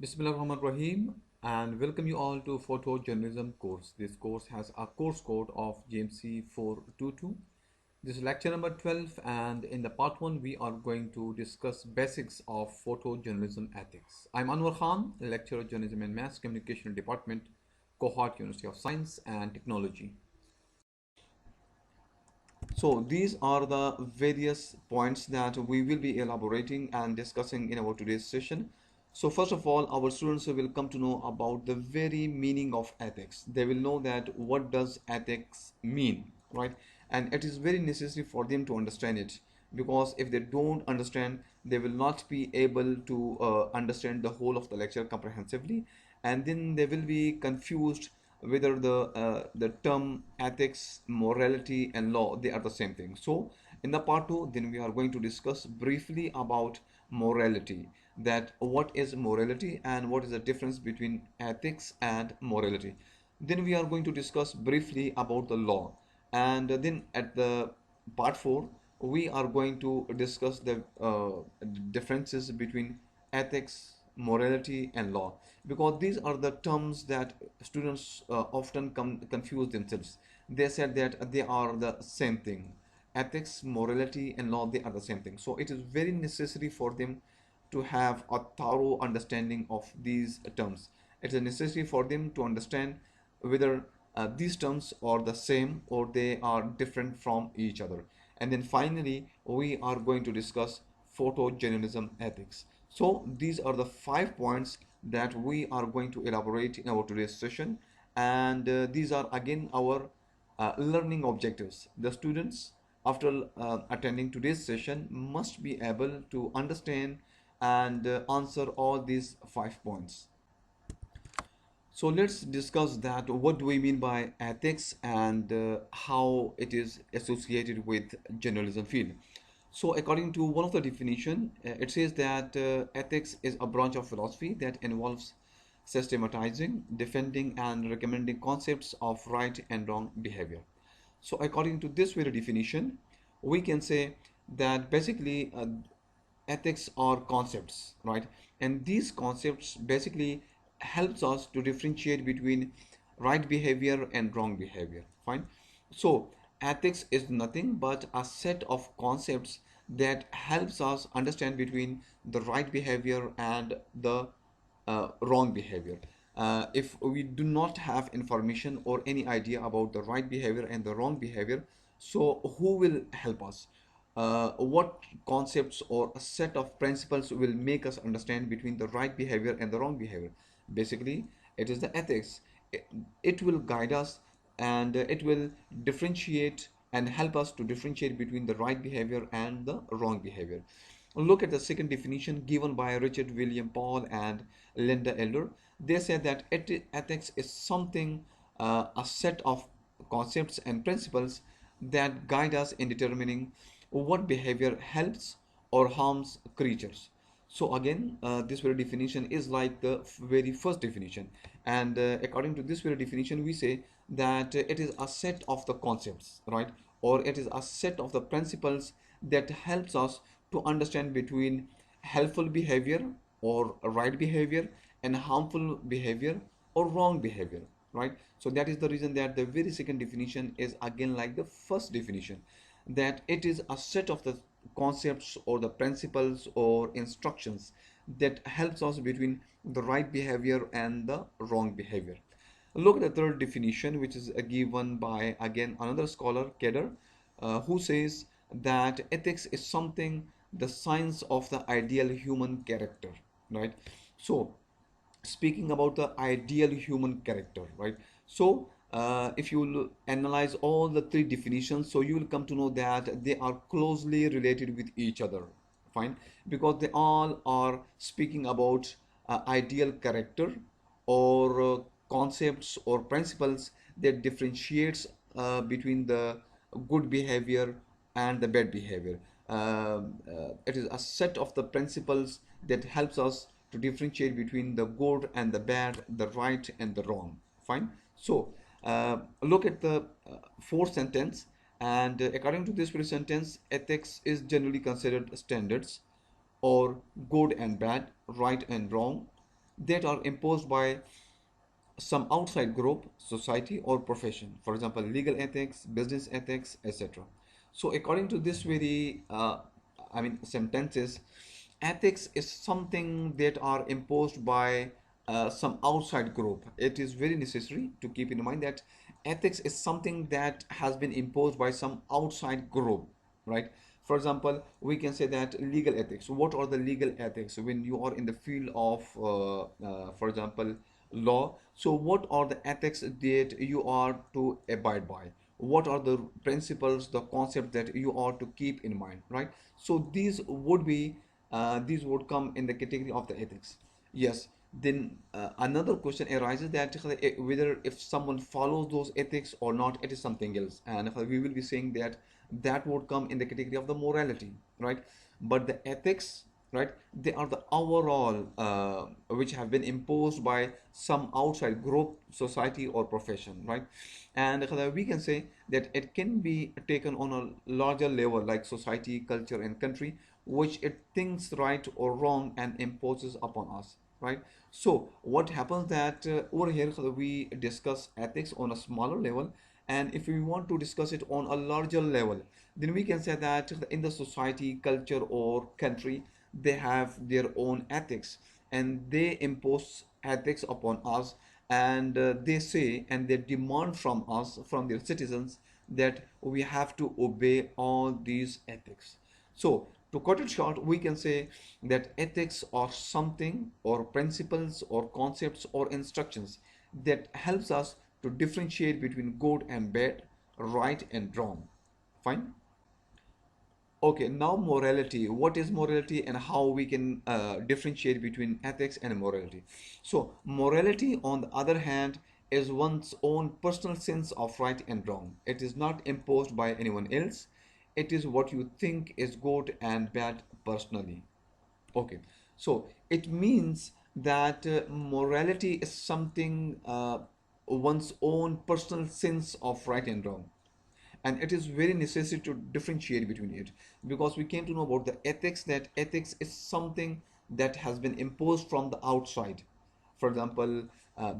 Bismillahirrahmanirrahim, and welcome you all to Photojournalism course. This course has a course code of GMC 422. This is lecture number 12, and in the part 1 we are going to discuss basics of photojournalism ethics. I'm Anwar Khan, lecturer journalism and mass communication department, Cohort University of Science and Technology. So these are the various points that we will be elaborating and discussing in our today's session. So first of all, our students will come to know about the very meaning of ethics. They will know that what does ethics mean, right? And it is very necessary for them to understand it, because if they don't understand, they will not be able to understand the whole of the lecture comprehensively, and then they will be confused whether the term ethics, morality, and law, they are the same thing. So in the part 2, then we are going to discuss briefly about morality, that what is morality and what is the difference between ethics and morality. Then we are going to discuss briefly about the law, and then at the part 4 we are going to discuss the differences between ethics, morality, and law, because these are the terms that students often confuse themselves. They said that they are the same thing. Ethics, morality, and law, they are the same thing. So it is very necessary for them to have a thorough understanding of these terms. It is necessary for them to understand whether these terms are the same or they are different from each other. And then finally, we are going to discuss photojournalism ethics. So these are the 5 points that we are going to elaborate in our today's session, and these are again our learning objectives. The students, after attending today's session, must be able to understand and answer all these 5 points. So let's discuss that. What do we mean by ethics, and how it is associated with journalism field? So according to one of the definition, it says that ethics is a branch of philosophy that involves systematizing, defending, and recommending concepts of right and wrong behavior. So according to this very definition, we can say that basically ethics are concepts, right? And these concepts basically helps us to differentiate between right behavior and wrong behavior. Fine. So ethics is nothing but a set of concepts that helps us understand between the right behavior and the wrong behavior. If we do not have information or any idea about the right behavior and the wrong behavior, so who will help us? What concepts or a set of principles will make us understand between the right behavior and the wrong behavior? Basically, it is the ethics. It will guide us, and it will differentiate and help us to differentiate between the right behavior and the wrong behavior. Look at the second definition given by Richard William Paul and Linda Elder. They say that ethics is something, a set of concepts and principles that guide us in determining what behavior helps or harms creatures. So again, this very definition is like the very first definition, and according to this very definition, we say that it is a set of the concepts, right, or it is a set of the principles that helps us to understand between helpful behavior or right behavior and harmful behavior or wrong behavior, right? So that is the reason that the very second definition is again like the first definition, that it is a set of the concepts or the principles or instructions that helps us between the right behavior and the wrong behavior. Look at the third definition, which is given by again another scholar, Kedar, who says that ethics is something, the science of the ideal human character, right? So speaking about the ideal human character, right? So if you will analyze all the three definitions, so you will come to know that they are closely related with each other. Fine, because they all are speaking about ideal character or concepts or principles that differentiates between the good behavior and the bad behavior. It is a set of the principles that helps us to differentiate between the good and the bad, the right and the wrong. Fine. So look at the fourth sentence, and according to this first sentence, ethics is generally considered standards or good and bad, right and wrong, that are imposed by some outside group, society, or profession. For example, legal ethics, business ethics, etc. So, according to this very, sentences, ethics is something that are imposed by some outside group. It is very necessary to keep in mind that ethics is something that has been imposed by some outside group, right? For example, we can say that legal ethics. What are the legal ethics when you are in the field of, for example, law? So, what are the ethics that you are to abide by? What are the principles, the concepts that you are to keep in mind, right? So, these would come in the category of the ethics. Yes. Then another question arises that whether if someone follows those ethics or not, it is something else, and we will be saying that that would come in the category of the morality, right? But the ethics, right, they are the overall which have been imposed by some outside group, society, or profession, right? And we can say that it can be taken on a larger level like society, culture, and country, which it thinks right or wrong and imposes upon us, right? So what happens that over here we discuss ethics on a smaller level, and if we want to discuss it on a larger level, then we can say that in the society, culture, or country, they have their own ethics, and they impose ethics upon us, and they say and they demand from us, from their citizens, that we have to obey all these ethics. So, to cut it short, we can say that ethics are something or principles or concepts or instructions that helps us to differentiate between good and bad, right and wrong. Fine? Okay, now morality. What is morality and how we can differentiate between ethics and morality? So, morality, on the other hand, is one's own personal sense of right and wrong. It is not imposed by anyone else. It is what you think is good and bad personally. Okay, so it means that morality is something one's own personal sense of right and wrong, and it is very necessary to differentiate between it, because we came to know about the ethics, that ethics is something that has been imposed from the outside. For example,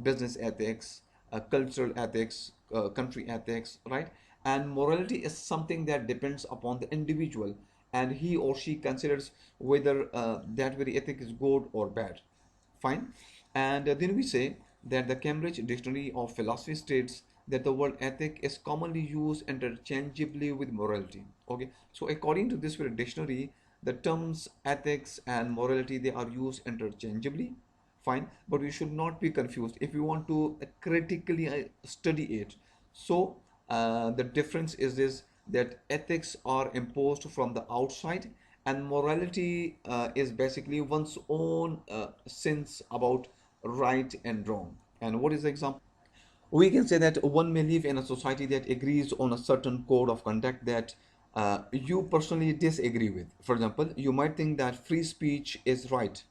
business ethics, cultural ethics, country ethics, right? And morality is something that depends upon the individual, and he or she considers whether that very ethic is good or bad. Fine. And then we say that the Cambridge Dictionary of Philosophy states that the word ethic is commonly used interchangeably with morality. Okay. So according to this very dictionary, the terms ethics and morality, they are used interchangeably. Fine. But we should not be confused if we want to critically study it. So the difference is this, that ethics are imposed from the outside, and morality is basically one's own sense about right and wrong. And what is the example? We can say that one may live in a society that agrees on a certain code of conduct that you personally disagree with. For example, you might think that free speech is right,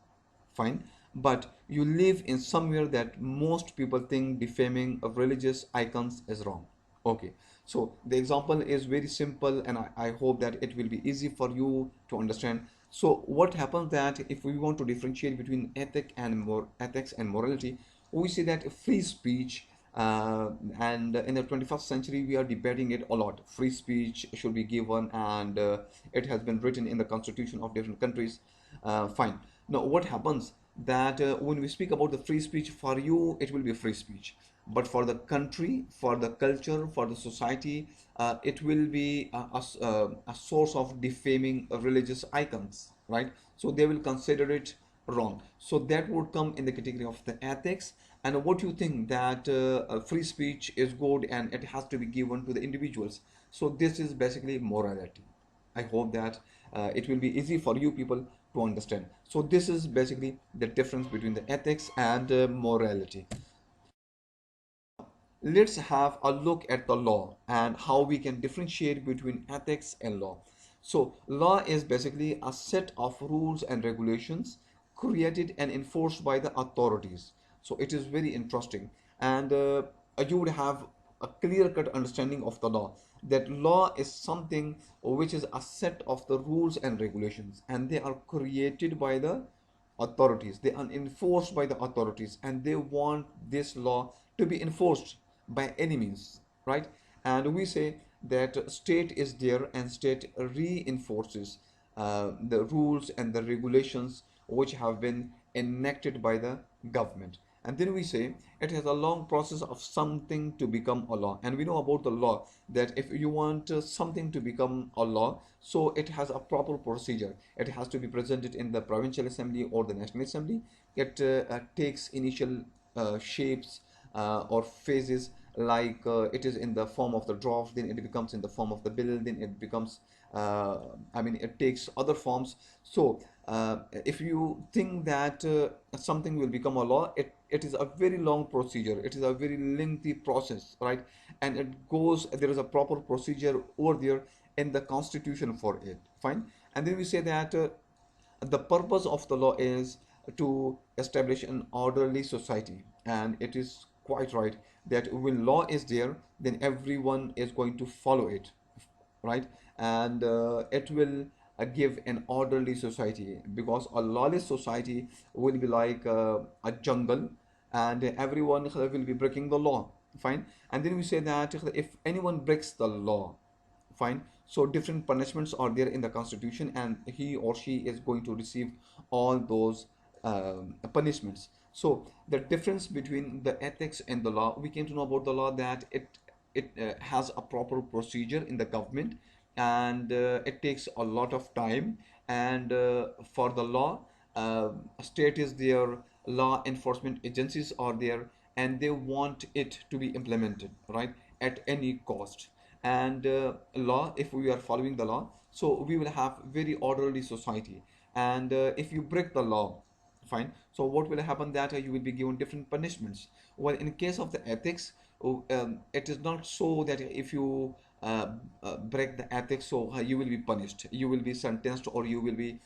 fine, but you live in somewhere that most people think defaming of religious icons is wrong. Okay, so the example is very simple, and I hope that it will be easy for you to understand. So what happens that if we want to differentiate between ethics and morality, we see that free speech, and in the 21st century we are debating it a lot. Free speech should be given, and it has been written in the constitution of different countries. Fine. Now, what happens that when we speak about the free speech, for you it will be free speech, but for the country, for the culture, for the society, it will be a source of defaming religious icons, right? So they will consider it wrong. So that would come in the category of the ethics. And what you think that free speech is good and it has to be given to the individuals. So this is basically morality. I hope that it will be easy for you people to understand. So this is basically the difference between the ethics and morality. Let's have a look at the law and how we can differentiate between ethics and law. So, law is basically a set of rules and regulations created and enforced by the authorities. So, it is very interesting, and you would have a clear cut understanding of the law, that law is something which is a set of the rules and regulations, and they are created by the authorities, they are enforced by the authorities, and they want this law to be enforced by any means, right? And we say that state is there and state reinforces the rules and the regulations which have been enacted by the government. And then we say it has a long process of something to become a law. And we know about the law that if you want something to become a law, so it has a proper procedure. It has to be presented in the provincial assembly or the national assembly. It takes initial shapes or phases, like it is in the form of the draft, then it becomes in the form of the bill, then it becomes it takes other forms. So if you think that something will become a law, it is a very long procedure, it is a very lengthy process, right? And it goes, there is a proper procedure over there in the constitution for it, fine. And then we say that the purpose of the law is to establish an orderly society, and it is quite right that when law is there, then everyone is going to follow it, right? And it will give an orderly society, because a lawless society will be like a jungle, and everyone will be breaking the law, fine. And then we say that if anyone breaks the law, fine, so different punishments are there in the constitution, and he or she is going to receive all those punishments. So the difference between the ethics and the law, we came to know about the law that it has a proper procedure in the government, and it takes a lot of time. And for the law, state is there, law enforcement agencies are there, and they want it to be implemented, right, at any cost. And law, if we are following the law, so we will have very orderly society. And if you break the law, fine, so what will happen that you will be given different punishments. Well, in case of the ethics, it is not so that if you break the ethics, so you will be punished, you will be sentenced, or you will be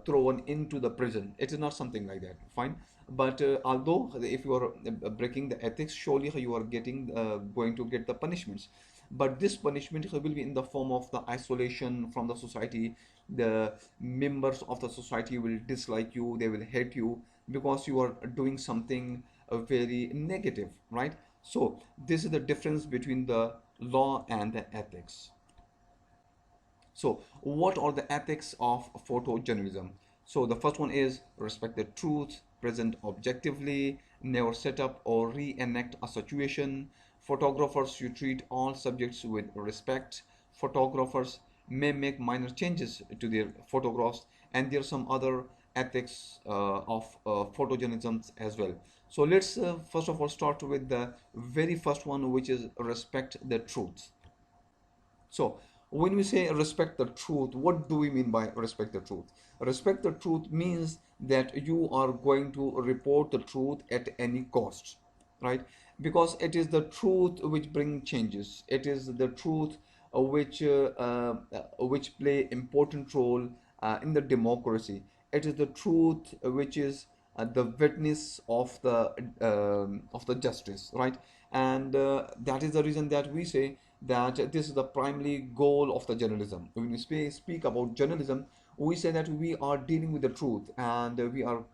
thrown into the prison. It is not something like that, fine. But although if you are breaking the ethics, surely you are getting going to get the punishments. But this punishment will be in the form of the isolation from the society. The members of the society will dislike you, they will hate you, because you are doing something very negative, right? So this is the difference between the law and the ethics. So, what are the ethics of photojournalism? So, the first one is respect the truth, present objectively, never set up or reenact a situation. Photographers should treat all subjects with respect. Photographers may make minor changes to their photographs, and there are some other ethics of photojournalism as well. So, let's first of all start with the very first one, which is respect the truth. So, when we say respect the truth, what do we mean by respect the truth? Respect the truth means that you are going to report the truth at any cost, right? Because it is the truth which bring changes. It is the truth which play important role in the democracy. It is the truth which is the witness of the justice, right? And that is the reason that we say that this is the primary goal of the journalism. When we speak about journalism, we say that we are dealing with the truth, and we are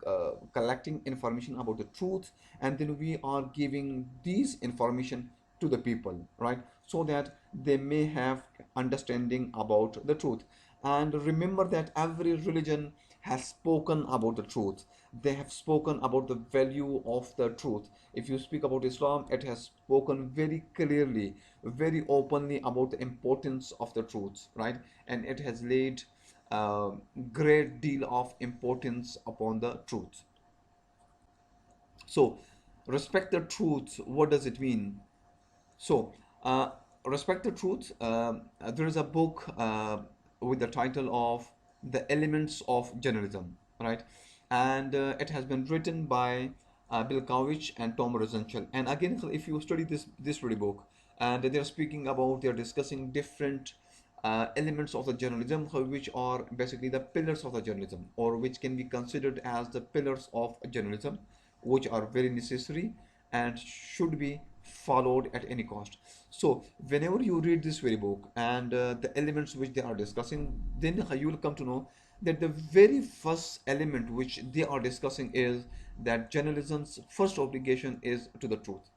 collecting information about the truth, and then we are giving these information to the people, right, so that they may have understanding about the truth. And remember that every religion has spoken about the truth. They have spoken about the value of the truth. If you speak about Islam, it has spoken very clearly, very openly about the importance of the truth, right? And it has laid a great deal of importance upon the truth. So, respect the truth, what does it mean? So, respect the truth. There is a book with the title of The Elements of Journalism, right? And it has been written by Bill Cowich and Tom Rosenthal. And again, if you study this very book, and they're speaking about, they're discussing different elements of the journalism, which are basically the pillars of the journalism, or which can be considered as the pillars of journalism, which are very necessary and should be followed at any cost. So whenever you read this very book and the elements which they are discussing, then you will come to know that the very first element which they are discussing is that journalism's first obligation is to the truth.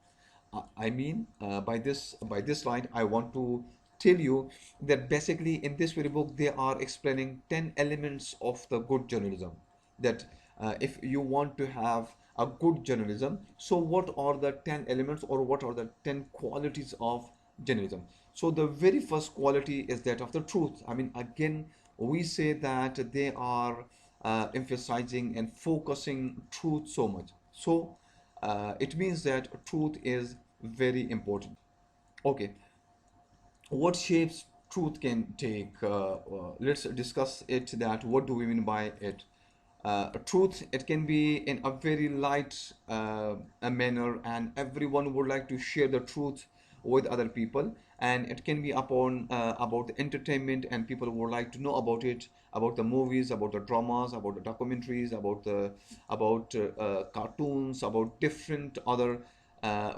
By this line, I want to tell you that basically in this very book they are explaining 10 elements of the good journalism. That if you want to have a good journalism, so what are the 10 elements or what are the 10 qualities of journalism? So the very first quality is that of the truth. I mean, again, we say that they are emphasizing and focusing truth so much. So it means that truth is very important. Okay, what shapes truth can take? Let's discuss it. That what do we mean by it? Truth, it can be in a very light a manner, and everyone would like to share the truth with other people, and it can be upon about the entertainment, and people would like to know about it, about the movies, about the dramas, about the documentaries, about cartoons, about different other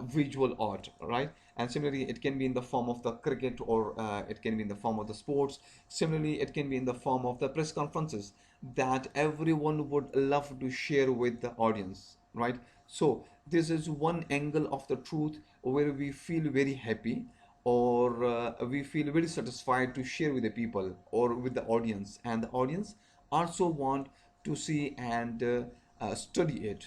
visual art, right? And similarly, it can be in the form of the cricket, or it can be in the form of the sports. Similarly, it can be in the form of the press conferences that everyone would love to share with the audience, right? So this is one angle of the truth where we feel very happy, or we feel very satisfied to share with the people or with the audience, and the audience also want to see and study it.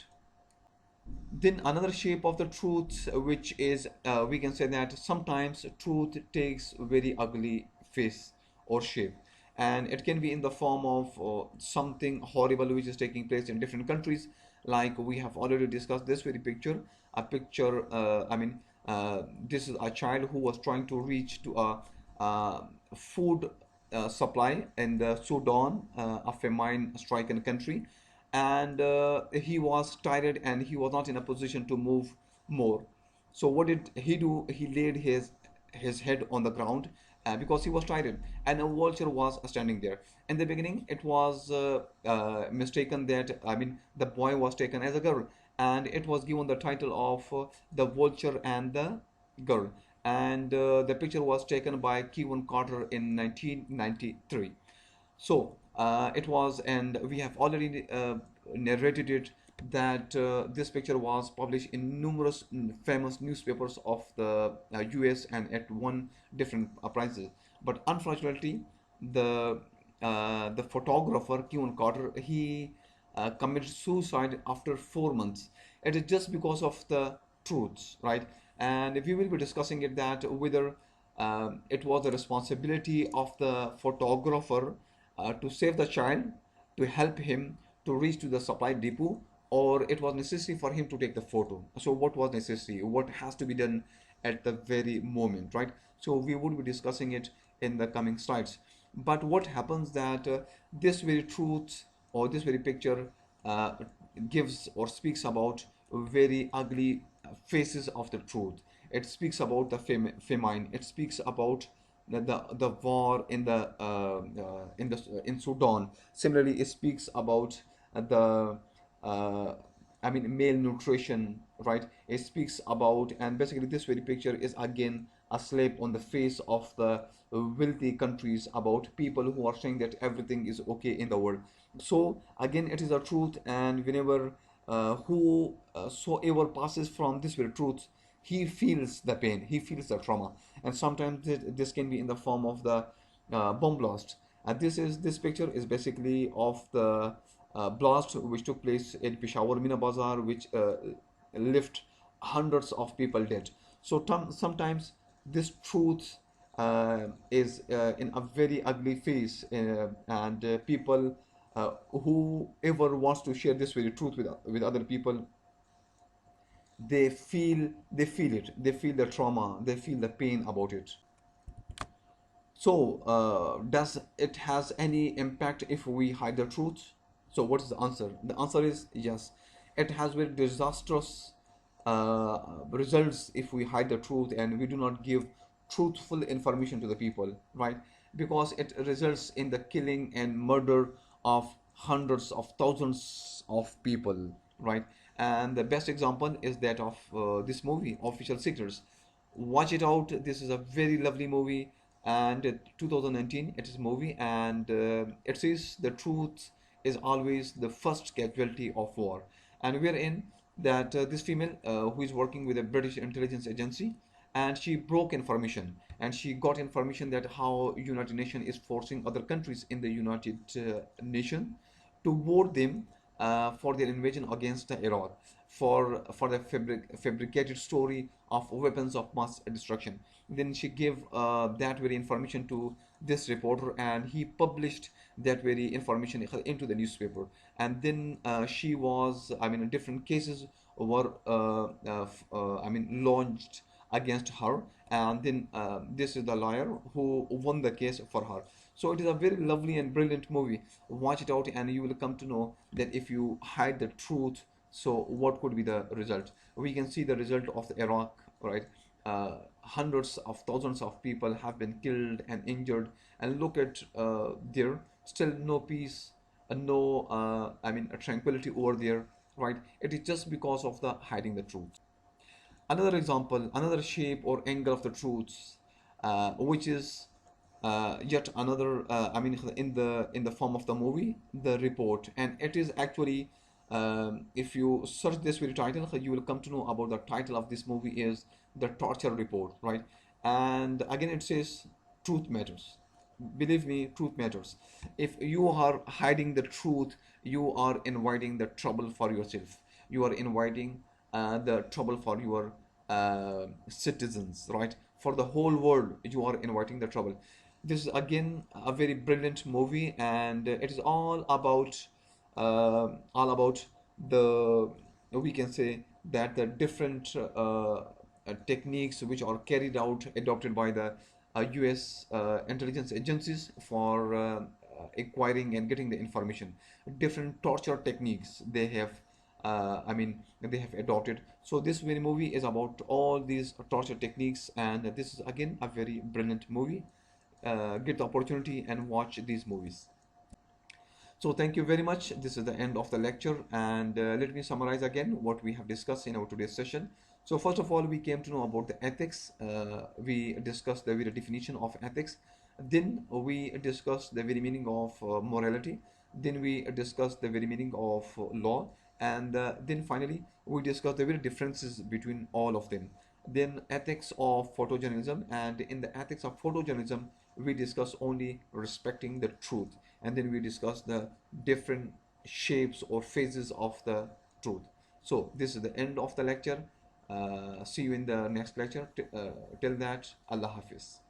Then another shape of the truth, which is we can say that sometimes truth takes very ugly face or shape, and it can be in the form of something horrible which is taking place in different countries. Like we have already discussed this very picture, a picture, this is a child who was trying to reach to a food supply in the Sudan, a famine stricken country, and he was tired and he was not in a position to move more. So what did he do? He laid his head on the ground because he was tired, and a vulture was standing there. In the beginning, it was mistaken that, I mean, the boy was taken as a girl, and it was given the title of the vulture and the girl. And the picture was taken by Kevin Carter in 1993. So it was, and we have already narrated it, that this picture was published in numerous famous newspapers of the US and at one different prices. But unfortunately, the photographer Kevin Carter, he committed suicide after 4 months. It is just because of the truths, right? And we will be discussing it, that whether it was the responsibility of the photographer to save the child, to help him to reach to the supply depot, or it was necessary for him to take the photo. So what was necessary? What has to be done at the very moment, right? So we would be discussing it in the coming slides. But what happens that this very truth or this very picture uh, gives or speaks about very ugly faces of the truth. It speaks about the famine. It speaks about the war in Sudan. Similarly, it speaks about the uh, I mean malnutrition, right? It speaks about, and basically this very picture is again a slap on the face of the wealthy countries, about people who are saying that everything is okay in the world. So again, it is a truth, and whenever who so ever passes from this very truth, he feels the pain, he feels the trauma, and sometimes this can be in the form of the bomb blast. And this picture is basically of the blast which took place in Peshawar Mina Bazar, which left hundreds of people dead. So sometimes this truth is in a very ugly face, and people whoever wants to share this very truth with other people, they feel it, they feel the trauma, they feel the pain about it. So, does it has any impact if we hide the truth? So, what is the answer? The answer is yes. It has very disastrous results if we hide the truth and we do not give truthful information to the people, right? Because it results in the killing and murder of hundreds of thousands of people, right? And the best example is that of this movie, Official Secrets. Watch it out. This is a very lovely movie. and 2019 it is a movie, and it says the truth is always the first casualty of war. And we are in that this female who is working with a British intelligence agency, and she broke information, and she got information that how United Nations is forcing other countries in the United Nation to vote them for their invasion against Iraq, for the fabricated story of weapons of mass destruction. Then she gave that very information to this reporter, and he published that very information into the newspaper. And then she was, I mean, different cases were, I mean, launched against her, and then this is the lawyer who won the case for her. So it is a very lovely and brilliant movie. Watch it out, and you will come to know that if you hide the truth, so what could be the result. We can see the result of the Iraq, right? Hundreds of thousands of people have been killed and injured, and look at there, still no peace, no, I mean, tranquility over there, right? It is just because of the hiding the truth. Another example, another shape or angle of the truths, which is yet another, I mean, in the form of the movie, the report. And it is actually, if you search this very title, you will come to know about the title of this movie is the torture report, right? And again it says truth matters. Believe me, truth matters. If you are hiding the truth, you are inviting the trouble for yourself. You are inviting the trouble for your citizens, right? For the whole world, you are inviting the trouble. This is again a very brilliant movie, and it is all about the, we can say that the different techniques which are carried out, adopted by the US intelligence agencies for acquiring and getting the information. Different torture techniques they have, I mean, they have adopted. So this very movie is about all these torture techniques, and this is again a very brilliant movie. Get the opportunity and watch these movies. So thank you very much. This is the end of the lecture, and let me summarize again what we have discussed in our today's session. So first of all, we came to know about the ethics. We discussed the very definition of ethics. Then we discussed the very meaning of morality. Then we discussed the very meaning of law, and then finally we discussed the very differences between all of them. Then ethics of photojournalism, and in the ethics of photojournalism, we discuss only respecting the truth, and then we discuss the different shapes or phases of the truth. So this is the end of the lecture. See you in the next lecture. Till that, Allah Hafiz.